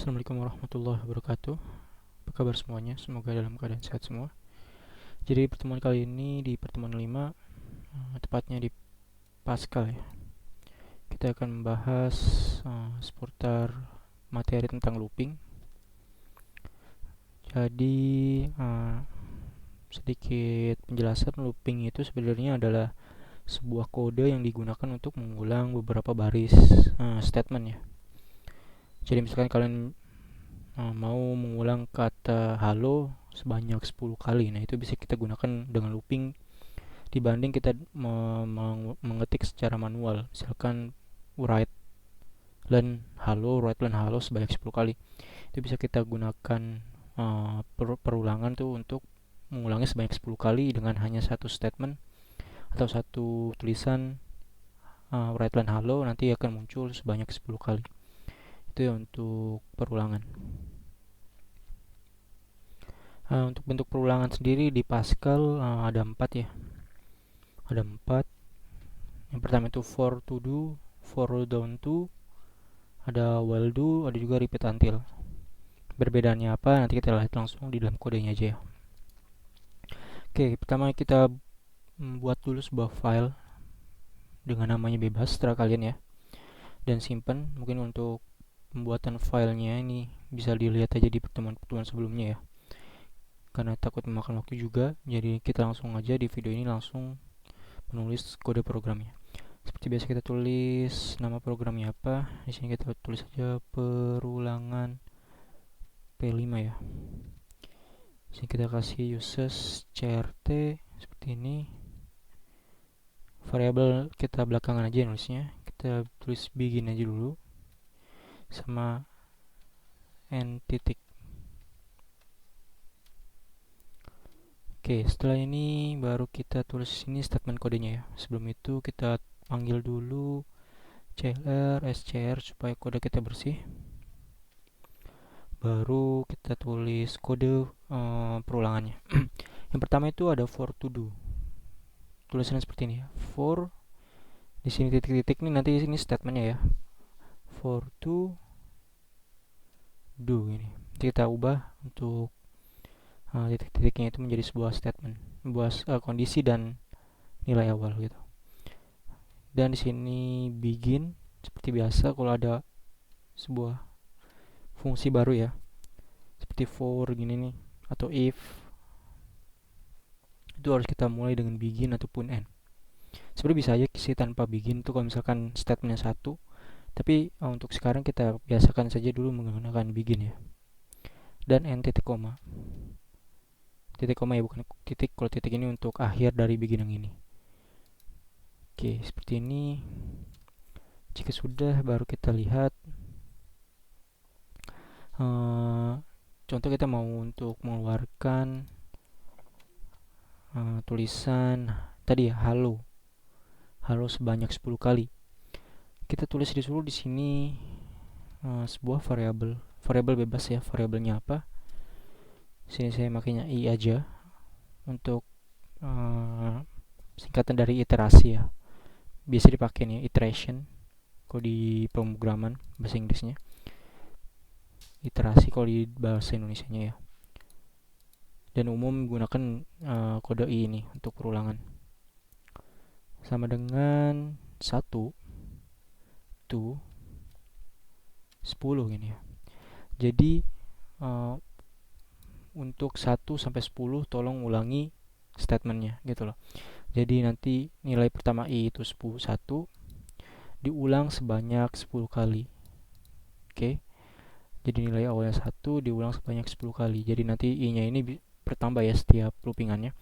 Assalamualaikum warahmatullahi wabarakatuh. Apa kabar semuanya? Semoga dalam keadaan sehat semua. Jadi pertemuan kali ini di pertemuan 5, tepatnya di Pascal ya. Kita akan membahas seputar materi tentang looping. Jadi sedikit penjelasan, looping itu sebenarnya adalah sebuah kode yang digunakan untuk mengulang beberapa baris statement ya. Jadi misalkan kalian mau mengulang kata halo sebanyak 10 kali. Nah, itu bisa kita gunakan dengan looping dibanding kita mengetik secara manual. Misalkan write learn halo sebanyak 10 kali. Itu bisa kita gunakan perulangan tuh untuk mengulangi sebanyak 10 kali dengan hanya satu statement atau satu tulisan write learn halo nanti akan muncul sebanyak 10 kali. Itu ya untuk perulangan. Untuk bentuk perulangan sendiri di Pascal ada 4 ya. Ada 4. Yang pertama itu for to do, for down to, ada while do, ada juga repeat until. Perbedaannya apa? Nanti kita lihat langsung di dalam kodenya aja ya. Oke, pertama kita buat dulu sebuah file dengan namanya bebas, setelah kalian ya, dan simpan. Mungkin untuk pembuatan filenya ini bisa dilihat aja di pertemuan-pertemuan sebelumnya ya, karena takut memakan waktu juga. Jadi kita langsung aja di video ini langsung menulis kode programnya. Seperti biasa kita tulis nama programnya apa. Di sini kita tulis saja perulangan P5 ya. Di sini kita kasih uses crt seperti ini. Variabel kita belakangan aja nulisnya. Kita tulis begin aja dulu sama n titik. Oke, setelah ini baru kita tulis sini statement kodenya ya. Sebelum itu kita panggil dulu clr scr supaya kode kita bersih. Baru kita tulis kode perulangannya. Yang pertama itu ada for to do. Tulisannya seperti ini ya. For di sini titik-titik nih, nanti ini statementnya ya. For to do ini. Kita ubah untuk titik-titiknya itu menjadi sebuah statement, sebuah kondisi dan nilai awal gitu. Dan di sini begin seperti biasa kalau ada sebuah fungsi baru ya, seperti for gini nih atau if, itu harus kita mulai dengan begin ataupun end. Sebenarnya bisa aja sih tanpa begin tuh kalau misalkan statementnya satu, tapi untuk sekarang kita biasakan saja dulu menggunakan begin ya. Dan end titik koma. Titik koma ya, bukan titik. Kalau titik ini untuk akhir dari begin yang ini. Oke, seperti ini. Jika sudah, baru kita lihat contoh kita mau untuk mengeluarkan tulisan tadi ya, halo sebanyak 10 kali. Kita tulis dulu di sini sebuah variabel bebas ya. Variabelnya apa? Sini saya makainya i aja untuk singkatan dari iterasi ya. Biasa dipakai nih iteration kalau di pemrograman bahasa Inggrisnya. Iterasi kalau di bahasa Indonesianya ya. Dan umum menggunakan kode i ini untuk perulangan. Sama dengan 1 to 10 gini ya. Jadi untuk 1 sampai 10 tolong ulangi statementnya gitu loh. Jadi nanti nilai pertama i itu 1 diulang sebanyak 10 kali. Oke. Jadi nilai awalnya 1 diulang sebanyak 10 kali. Jadi nanti i-nya ini bertambah ya setiap loopingannya.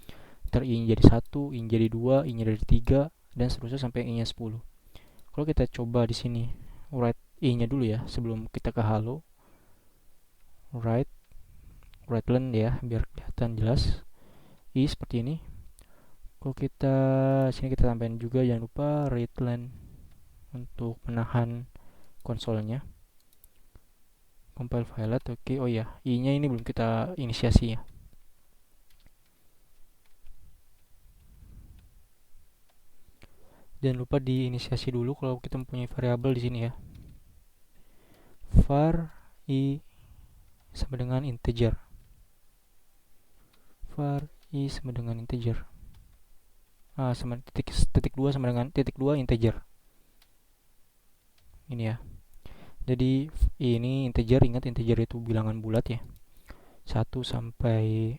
Ntar i-nya jadi 1, i-nya jadi 2, i-nya jadi 3 dan seterusnya sampai i-nya 10. Kalau kita coba di sini write i-nya dulu ya sebelum kita ke halo. Write learn ya biar kelihatan jelas. I seperti ini. Kalau kita sini kita tambahin juga jangan lupa read line untuk menahan konsolnya. Compile file. Oke, oh ya, i-nya ini belum kita inisiasi ya. Jangan lupa diinisiasi dulu kalau kita mempunyai variabel di sini ya. Var i sama dengan integer. Var I sama dengan integer. Sama titik 2 sama dengan titik 2 integer. Ini ya. Jadi ini integer, ingat integer itu bilangan bulat ya. 1 sampai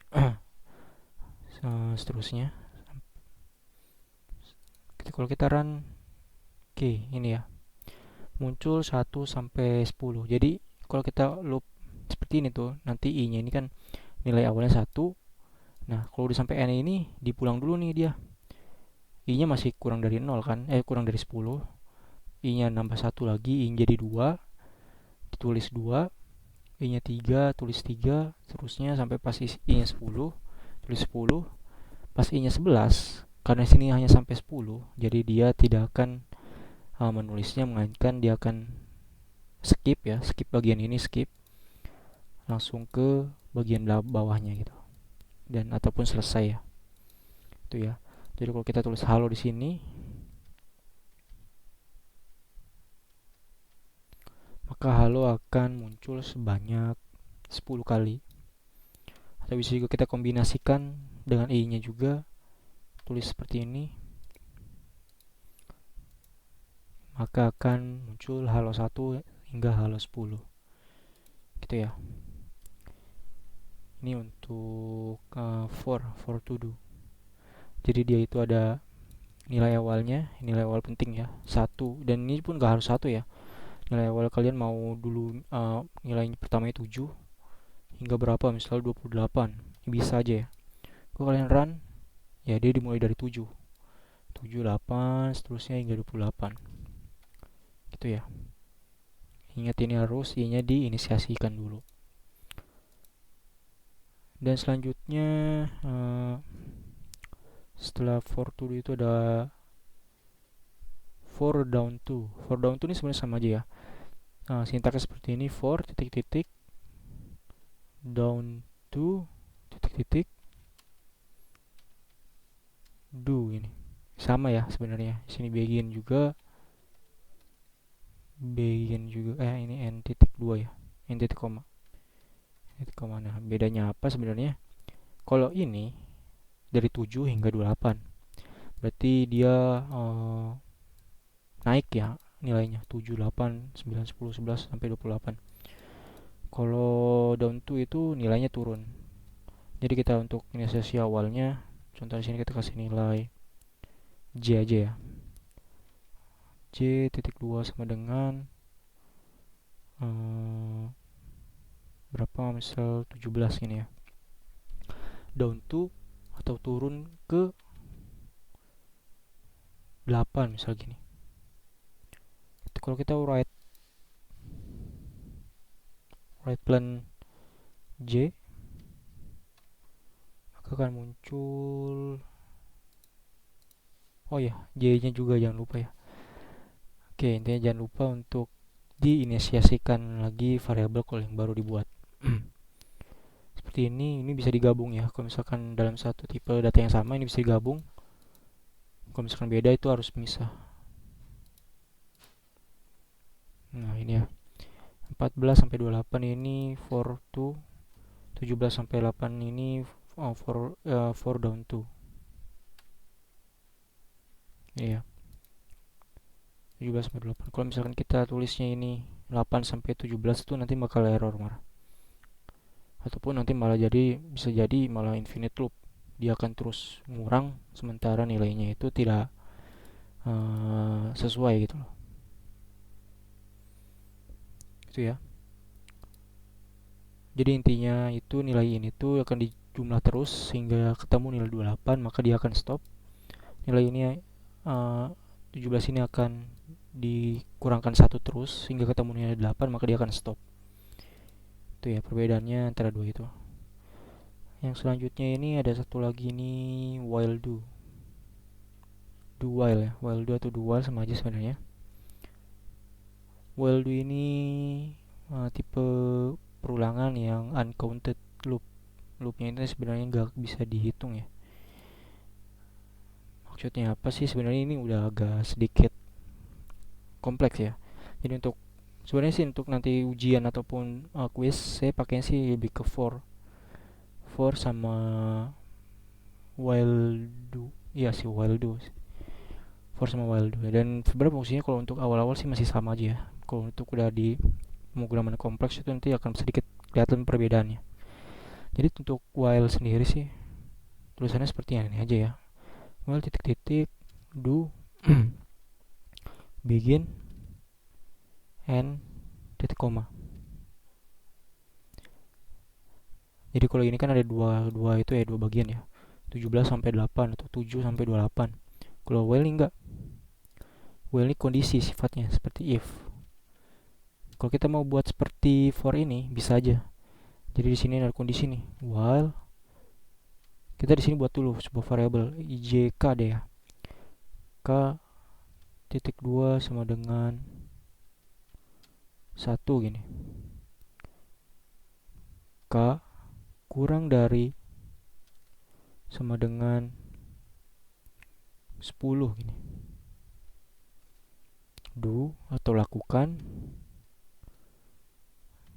seterusnya. Kalau kita run, oke, ini ya. Muncul 1 sampai 10. Jadi kalau kita loop seperti ini tuh, nanti I-nya ini kan nilai awalnya 1. Nah, kalau udah sampai N ini dipulang dulu nih dia. I-nya masih kurang dari 0 kan? Kurang dari 10. I-nya nambah 1 lagi, I-nya jadi 2. Ditulis 2. I-nya 3, tulis 3. Terusnya sampai pas I-nya 10. Tulis 10. Pas I-nya 11. Karena sini hanya sampai 10. Jadi dia tidak akan menulisnya, melainkan dia akan skip ya. Skip bagian ini, skip. Langsung ke bagian bawahnya gitu. Dan ataupun selesai ya. Itu ya. Jadi kalau kita tulis halo di sini, maka halo akan muncul sebanyak 10 kali. Atau bisa juga kita kombinasikan dengan i-nya juga, tulis seperti ini, maka akan muncul halo 1 hingga halo 10 gitu ya. Ini untuk for to do. Jadi dia itu ada nilai awalnya, nilai awal penting ya, 1. Dan ini pun gak harus 1 ya. Nilai awal kalian mau dulu nilai pertamanya 7 hingga berapa, misalnya 28, bisa aja ya. Kalau kalian run, ya dia dimulai dari 7, 7, 8, seterusnya hingga 28 gitu ya. Ingat ini harus i-nya diinisiasikan dulu. Dan selanjutnya setelah for to do itu ada for down to. For down to ini sebenarnya sama aja ya. Sintaksnya seperti ini, for titik-titik down to titik-titik do. Ini sama ya sebenarnya. Di sini begin juga ini n titik 2 ya, n titik koma. Nah, bedanya apa sebenarnya? Kalau ini dari 7 hingga 28, berarti dia naik ya nilainya, 7, 8, 9, 10, 11 sampai 28. Kalau down to itu nilainya turun. Jadi kita untuk inisiasi awalnya, contoh di sini kita kasih nilai J aja ya. J titik 2 sama dengan berapa, misal 17 ini ya. Down to atau turun ke 8 misal gini. Kalau kita write plan J, maka akan muncul, oh ya, J-nya juga jangan lupa ya. Oke, intinya jangan lupa untuk diinisiasikan lagi variabel kalau yang baru dibuat. Seperti ini bisa digabung ya. Kalau misalkan dalam satu tipe data yang sama, ini bisa digabung. Kalau misalkan beda, itu harus misah. Nah, ini ya. 14 sampai 28 ini for to, 17 sampai 8 ini for down to. Ini ya. 17 sampai 28. Kalau misalkan kita tulisnya ini 8 sampai 17 itu nanti bakal error marah. Ataupun nanti bisa jadi malah infinite loop. Dia akan terus ngurang sementara nilainya itu tidak sesuai gitu loh. Gitu ya. Jadi intinya itu nilai ini tuh akan dijumlah terus hingga ketemu nilai 28, maka dia akan stop. Nilai ini 17 ini akan dikurangkan 1 terus hingga ketemu nilai 8, maka dia akan stop. Itu ya perbedaannya antara dua itu. Yang selanjutnya ini ada satu lagi nih, while do. Do while ya. While do atau do while sama aja sebenarnya. While do ini tipe perulangan yang uncounted loop. Loopnya itu sebenarnya nggak bisa dihitung ya. Maksudnya apa sih sebenarnya, ini udah agak sedikit kompleks ya. Jadi untuk Sebenarnya sih untuk nanti ujian ataupun quiz saya pakai sih lebih ke for sama while do. Iya sih while do, for sama while do. Dan sebenarnya fungsinya kalau untuk awal-awal sih masih sama aja ya. Kalau untuk udah di pemrograman kompleks itu nanti akan sedikit kelihatan perbedaannya. Jadi untuk while sendiri sih tulisannya seperti yang ini aja ya. While titik-titik do begin and titik koma. Jadi kalau ini kan ada dua itu ya, dua bagian ya. 17 sampai 8 atau 7 sampai 28. Kalau while ini enggak. While ini kondisi sifatnya seperti if. Kalau kita mau buat seperti for ini bisa aja. Jadi di sini ada kondisi nih. While kita di sini buat dulu sebuah variabel ijk deh ya. K titik 2 sama dengan 1 gini. K kurang dari sama dengan 10 gini. Do atau lakukan.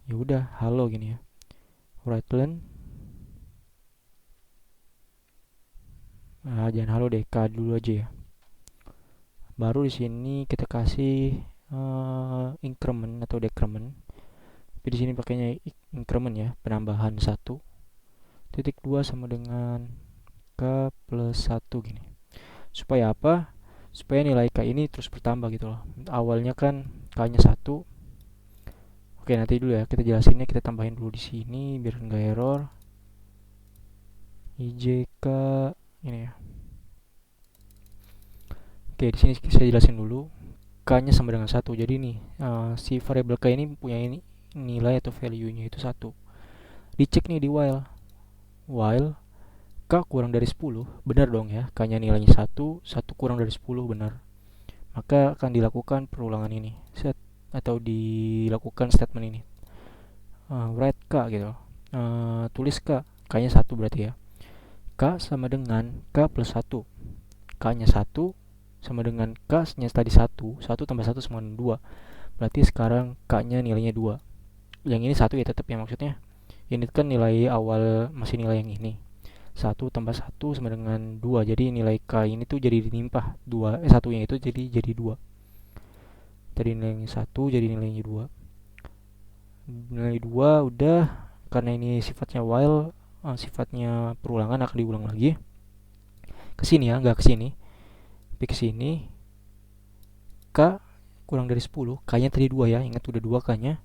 Ya udah, halo gini ya. Write-len. Jangan halo deh, K dulu aja ya. Baru di sini kita kasih increment atau decrement. Tapi di sini pakainya increment ya, penambahan 1. Titik 2 sama dengan K plus 1 gini. Supaya apa? Supaya nilai K ini terus bertambah gitu loh. Awalnya kan K-nya 1. Oke, nanti dulu ya kita jelasinnya, kita tambahin dulu di sini biar nggak error. IJK ini ya. Oke, di sini saya jelasin dulu. K-nya sama dengan 1. Jadi nih, si variabel K ini punya ini nilai atau value-nya itu 1. Dicek nih di while. While K kurang dari 10, benar dong ya. K-nya nilainya 1, 1 kurang dari 10 benar. Maka akan dilakukan perulangan ini. Set atau dilakukan statement ini. Write K gitu. Tulis K. K-nya 1 berarti ya. K sama dengan K plus 1. K-nya 1 sama dengan K-nya tadi 1. 1 tambah 1 sama dengan 2. Berarti sekarang K-nya nilainya 2. Yang ini 1 ya tetap ya maksudnya. Ini kan nilai awal masih nilai yang ini. 1 tambah 1 sama dengan 2. Jadi nilai K ini tuh jadi dinimpah 2. 1-nya itu jadi 2. Tadi nilainya 1 jadi nilainya 2. Nilai 2 udah, karena ini sifatnya while, sifatnya perulangan akan diulang lagi. Kesini ya, nggak kesini. Tapi kesini K kurang dari 10. K-nya tadi 2 ya, ingat udah 2 K-nya.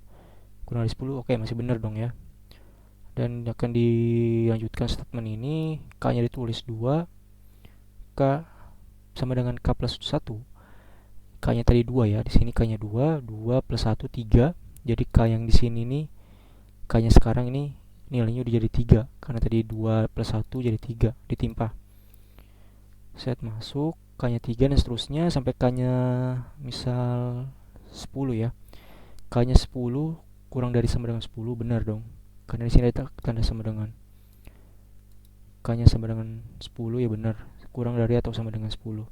Kurang dari 10, oke masih benar dong ya. Dan akan dilanjutkan statement ini. K-nya ditulis 2. K sama dengan K plus 1. K-nya tadi 2 ya, di sini K-nya 2. 2 plus 1, 3. Jadi K yang di sini nih, K-nya sekarang ini nilainya udah jadi 3. Karena tadi 2 plus 1 jadi 3, ditimpah. Set masuk, K-nya 3 dan seterusnya sampai K-nya misal 10 ya. K-nya 10 kurang dari sama dengan 10, benar dong. Karena di sini ada tanda sama dengan. K-nya sama dengan 10 ya benar. Kurang dari atau sama dengan 10.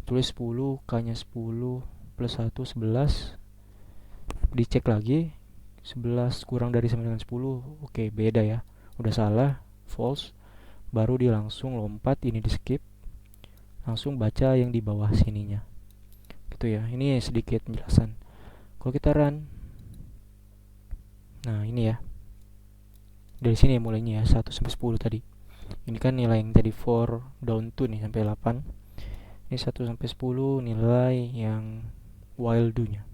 Tulis 10, K-nya 10 plus 1, 11. Dicek lagi. 11 kurang dari sama dengan 10. Oke, beda ya. Udah salah, false. Baru dia langsung lompat, ini di skip. Langsung baca yang di bawah sininya. Gitu ya. Ini sedikit penjelasan. Kalau kita run. Nah, ini ya. Dari sini ya mulainya ya, 1 sampai 10 tadi. Ini kan nilai yang tadi for down to nih sampai 8. Ini 1 sampai 10 nilai yang while do-nya.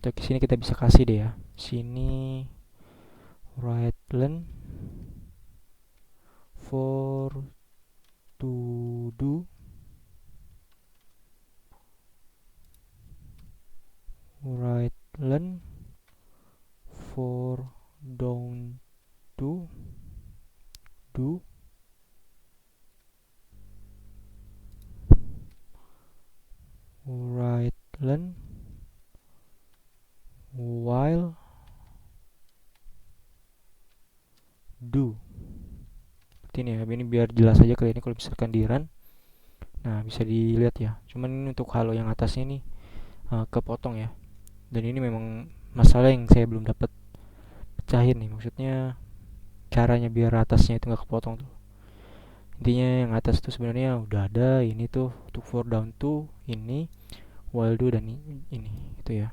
Atau di sini kita bisa kasih deh ya. Sini write-len for to do write-len for down to do write-len while do. Seperti ini ya, ini biar jelas aja kalian ini kalau misalkan di run. Nah, bisa dilihat ya. Cuman ini untuk halo yang atasnya nih kepotong ya. Dan ini memang masalah yang saya belum dapat pecahin nih, maksudnya caranya biar atasnya itu nggak kepotong tuh. Intinya yang atas tuh sebenarnya udah ada ini tuh untuk for down tuh ini while do dan ini itu ya.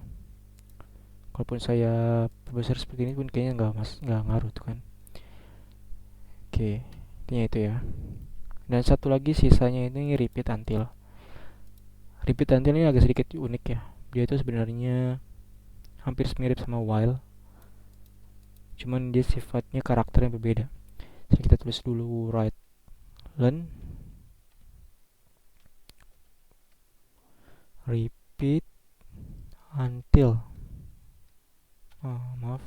Kalaupun saya perbesar seperti ini pun kayaknya nggak ngaruh tuh kan. Oke, intinya itu ya. Dan satu lagi sisanya ini repeat until. Repeat until ini agak sedikit unik ya. Dia itu sebenarnya hampir mirip sama while, cuman dia sifatnya karakternya berbeda. Jadi kita tulis dulu write learn repeat until. Maaf,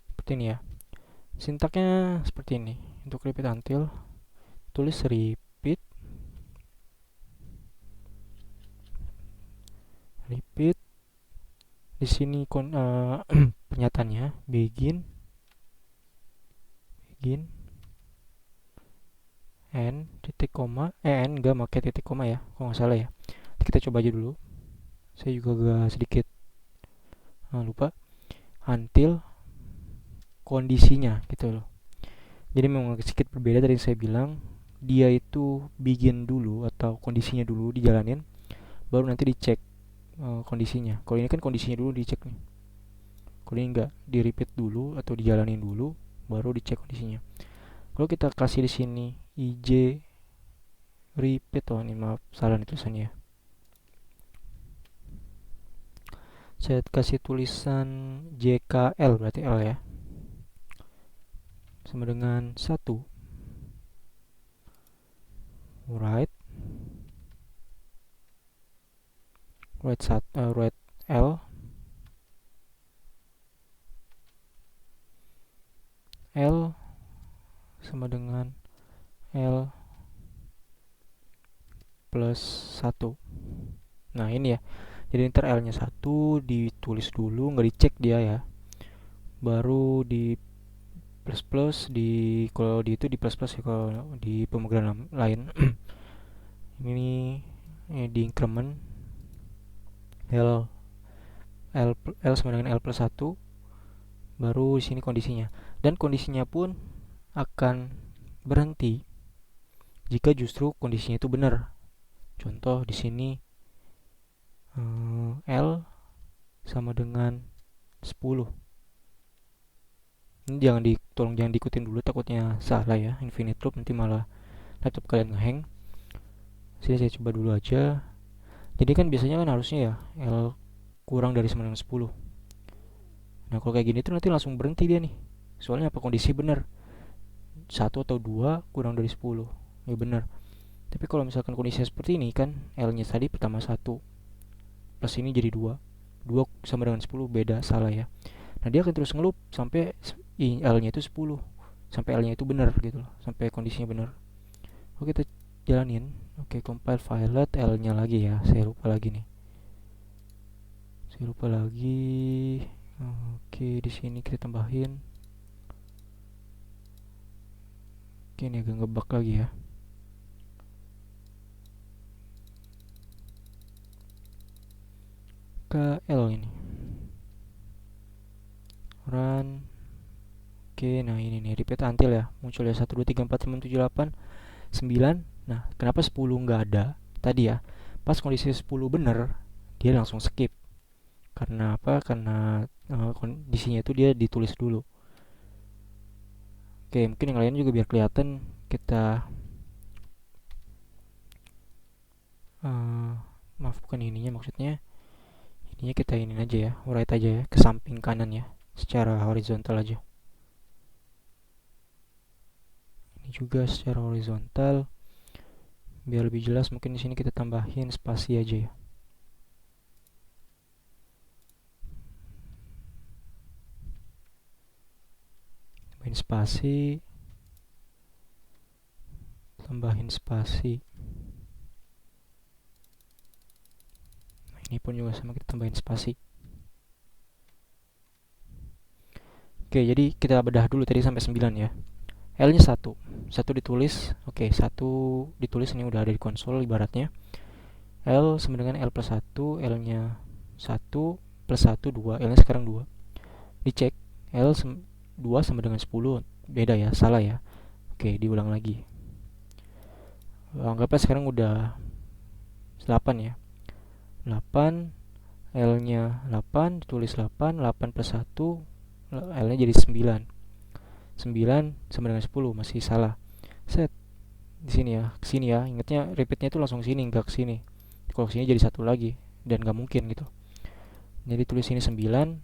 seperti ini ya. Sintaknya seperti ini. Untuk repeat until, tulis repeat. Di sini pernyataannya begin n titik koma n enggak pakai titik koma ya, kalau nggak salah ya. Kita coba aja dulu. Saya juga agak sedikit lupa. Until kondisinya gitu loh. Jadi memang sedikit berbeda dari yang saya bilang. Dia itu begin dulu atau kondisinya dulu dijalanin, baru nanti dicek kondisinya. Kalau ini kan kondisinya dulu dicek nih. Kalau ini enggak, di repeat dulu atau dijalanin dulu, baru dicek kondisinya. Kalau kita kasih di sini ij repeat, oh ini maaf salah nih tulisannya. Saya kasih tulisan JKL berarti L ya, sama dengan 1 write write L sama dengan L plus 1. Nah ini ya, jadi ntar L nya 1 ditulis dulu, nggak dicek dia ya, baru di plus plus di, kalau di itu di plus plus ya, kalau di pemrograman lain. ini di increment L sama dengan L plus 1, baru di sini kondisinya. Dan kondisinya pun akan berhenti jika justru kondisinya itu benar. Contoh di sini L sama dengan 10. Ini tolong jangan diikutin dulu, takutnya salah ya, infinite loop nanti malah laptop kalian ngehang. Sini saya coba dulu aja. Jadi kan biasanya kan harusnya ya L kurang dari 10. Nah kalau kayak gini tuh nanti langsung berhenti dia nih. Soalnya apa, kondisi benar 1 atau 2 kurang dari 10, ya benar. Tapi kalau misalkan kondisinya seperti ini kan, L-nya tadi pertama 1, plus ini jadi 2 sama dengan 10 beda, salah ya. Nah dia akan terus ngeloop sampai L-nya itu 10, sampai L-nya itu benar gitu loh, sampai kondisinya benar. Oke, kita jalanin. Oke, compile filelet L-nya lagi ya, saya lupa lagi nih. Oke, di sini kita tambahin. Oke, ini agak ngebug lagi ya. Ke L ini. Run. Oke, nah ini nih repeat until ya. Muncul ya 1 2 3 4 5 7 8 9. Nah, kenapa 10 nggak ada tadi ya? Pas kondisi 10 bener, dia langsung skip. Karena apa? Karena kondisinya itu dia ditulis dulu. Oke, mungkin yang lain juga biar kelihatan, kita maaf bukan ininya, maksudnya ininya kita ini aja ya, write aja ya ke samping kanan ya, secara horizontal aja. Ini juga secara horizontal. Biar lebih jelas mungkin di sini kita tambahin spasi aja ya. Tambahin spasi. Nah, ini pun juga sama, kita tambahin spasi. Oke, jadi kita bedah dulu tadi sampai 9 ya. L-nya 1 ditulis. Oke, 1 ditulis, ini udah ada di konsol ibaratnya. L sama dengan L plus 1, L-nya 1 plus 1 2, L nya sekarang 2. Dicek L 2 sama dengan 10, beda ya, salah ya. Oke, diulang lagi. Anggaplah sekarang udah 8 ya. 8, L nya 8, ditulis 8, 8 plus 1, L nya jadi 9. 9 sama dengan 10, masih salah. Set di sini ya, ke sini ya. Ingatnya repeatnya itu langsung sini, enggak ke sini. Kalau ke sini jadi satu lagi dan nggak mungkin gitu. Jadi tulis sini 9,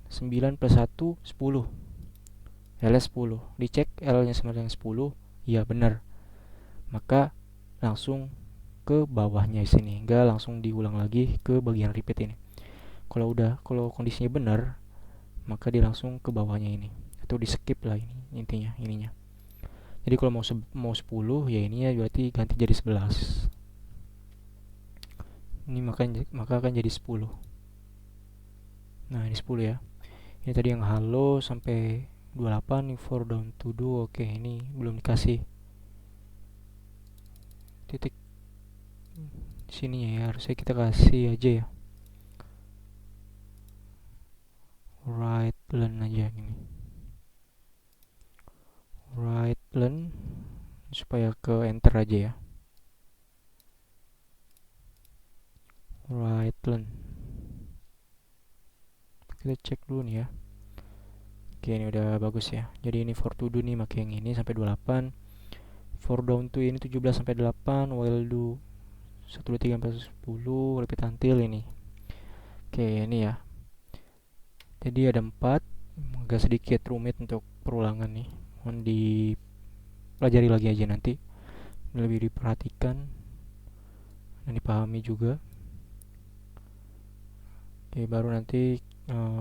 9 plus 1 10. L nya 10. Dicek L nya sama dengan 10, iya benar. Maka langsung ke bawahnya sini, enggak langsung diulang lagi ke bagian repeat ini. Kalau kondisinya benar, maka dia langsung ke bawahnya ini, atau di skip lah ini intinya ininya. Jadi kalau mau 10 ya ininya berarti ganti jadi 11. Ini maka akan jadi 10. Nah, ini 10 ya. Ini tadi yang halo sampai 28, ini for down to do. Oke, ini belum dikasih titik sininya ya, harusnya kita kasih aja ya. Right learn aja gini. Right learn supaya ke enter aja ya. Right learn. Kita cek dulu nih ya. Oke, ini udah bagus ya. Jadi ini for to do nih pakai yang ini sampai 28. For down to ini 17 sampai 8. While do 1 2 3 4 10, repeat until ini. Oke, ini ya. Jadi ada 4, agak sedikit rumit untuk perulangan nih. Mohon dipelajari lagi aja nanti. Lebih diperhatikan dan dipahami juga. Oke, baru nanti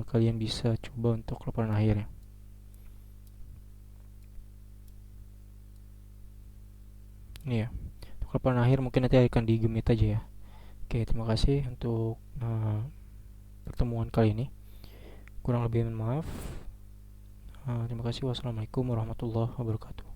kalian bisa coba untuk laporan akhir ya. Ini ya. Untuk laporan akhir mungkin nanti akan digemit aja ya. Oke, terima kasih untuk pertemuan kali ini. Kurang lebih maaf. Terima kasih. Wassalamualaikum warahmatullahi wabarakatuh.